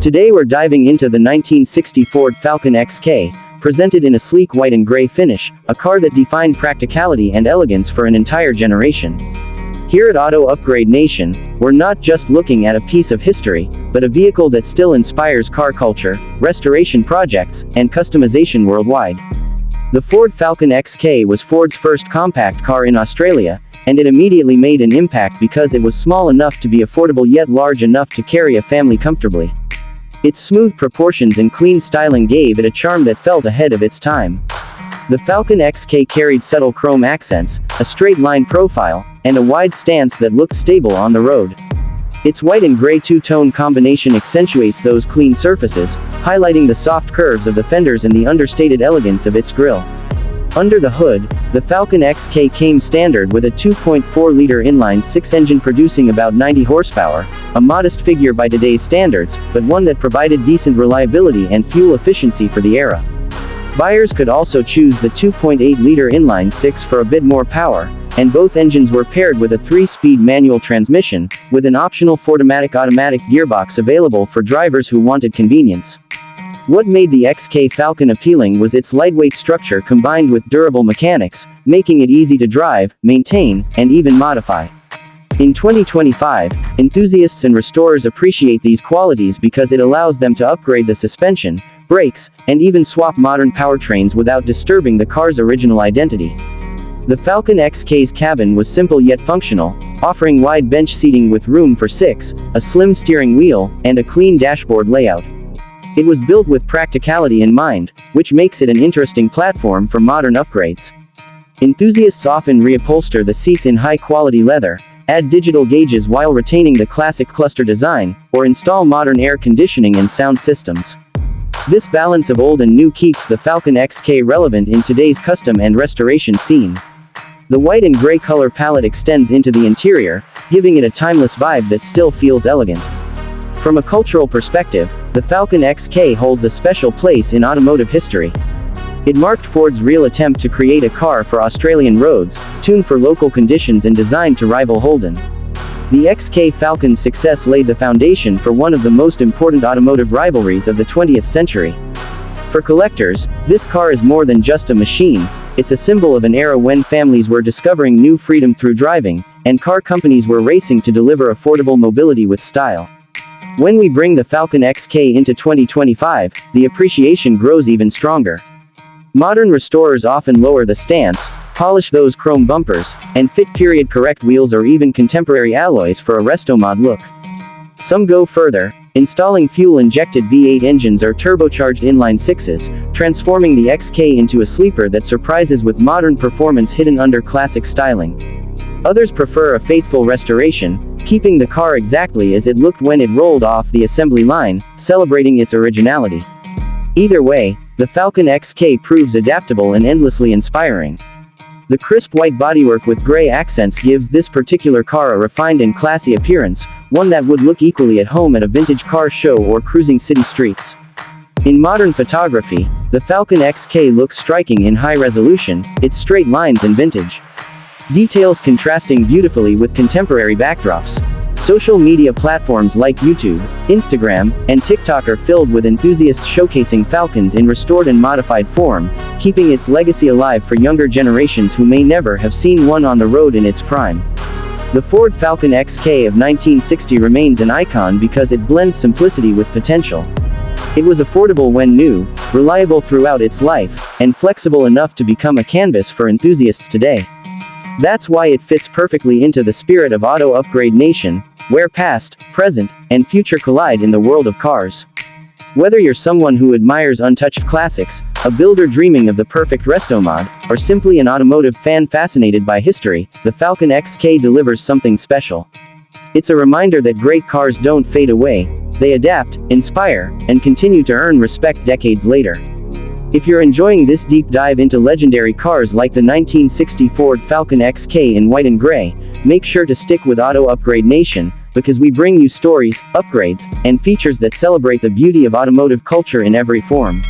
Today we're diving into the 1960 Ford Falcon XK, presented in a sleek white and gray finish, a car that defined practicality and elegance for an entire generation. Here at Auto Upgrade Nation, we're not just looking at a piece of history, but a vehicle that still inspires car culture, restoration projects, and customization worldwide. The Ford Falcon XK was Ford's first compact car in Australia, and it immediately made an impact because it was small enough to be affordable yet large enough to carry a family comfortably. Its smooth proportions and clean styling gave it a charm that felt ahead of its time. The Falcon XK carried subtle chrome accents, a straight-line profile, and a wide stance that looked stable on the road. Its white and gray two-tone combination accentuates those clean surfaces, highlighting the soft curves of the fenders and the understated elegance of its grille. Under the hood, the Falcon XK came standard with a 2.4-liter inline-six engine producing about 90 horsepower, a modest figure by today's standards, but one that provided decent reliability and fuel efficiency for the era. Buyers could also choose the 2.8-liter inline-six for a bit more power, and both engines were paired with a 3-speed manual transmission, with an optional Fordomatic automatic gearbox available for drivers who wanted convenience. What made the XK Falcon appealing was its lightweight structure combined with durable mechanics, making it easy to drive, maintain, and even modify. In 2025, enthusiasts and restorers appreciate these qualities because it allows them to upgrade the suspension, brakes, and even swap modern powertrains without disturbing the car's original identity. The Falcon XK's cabin was simple yet functional, offering wide bench seating with room for 6, a slim steering wheel, and a clean dashboard layout. It was built with practicality in mind, which makes it an interesting platform for modern upgrades. Enthusiasts often reupholster the seats in high-quality leather, add digital gauges while retaining the classic cluster design, or install modern air conditioning and sound systems. This balance of old and new keeps the Falcon XK relevant in today's custom and restoration scene. The white and gray color palette extends into the interior, giving it a timeless vibe that still feels elegant. From a cultural perspective, the Falcon XK holds a special place in automotive history. It marked Ford's real attempt to create a car for Australian roads, tuned for local conditions and designed to rival Holden. The XK Falcon's success laid the foundation for one of the most important automotive rivalries of the 20th century. For collectors, this car is more than just a machine, it's a symbol of an era when families were discovering new freedom through driving, and car companies were racing to deliver affordable mobility with style. When we bring the Falcon XK into 2025, the appreciation grows even stronger. Modern restorers often lower the stance, polish those chrome bumpers, and fit period-correct wheels or even contemporary alloys for a Restomod look. Some go further, installing fuel-injected V8 engines or turbocharged inline-sixes, transforming the XK into a sleeper that surprises with modern performance hidden under classic styling. Others prefer a faithful restoration, keeping the car exactly as it looked when it rolled off the assembly line, celebrating its originality. Either way, the Falcon XK proves adaptable and endlessly inspiring. The crisp white bodywork with gray accents gives this particular car a refined and classy appearance, one that would look equally at home at a vintage car show or cruising city streets. In modern photography, the Falcon XK looks striking in high resolution, its straight lines and vintage details contrasting beautifully with contemporary backdrops. Social media platforms like YouTube, Instagram, and TikTok are filled with enthusiasts showcasing Falcons in restored and modified form, keeping its legacy alive for younger generations who may never have seen one on the road in its prime. The Ford Falcon XK of 1960 remains an icon because it blends simplicity with potential. It was affordable when new, reliable throughout its life, and flexible enough to become a canvas for enthusiasts today. That's why it fits perfectly into the spirit of Auto Upgrade Nation, where past, present, and future collide in the world of cars. Whether you're someone who admires untouched classics, a builder dreaming of the perfect Restomod, or simply an automotive fan fascinated by history, the Falcon XK delivers something special. It's a reminder that great cars don't fade away, they adapt, inspire, and continue to earn respect decades later. If you're enjoying this deep dive into legendary cars like the 1960 Ford Falcon XK in white and gray, make sure to stick with Auto Upgrade Nation, because we bring you stories, upgrades, and features that celebrate the beauty of automotive culture in every form.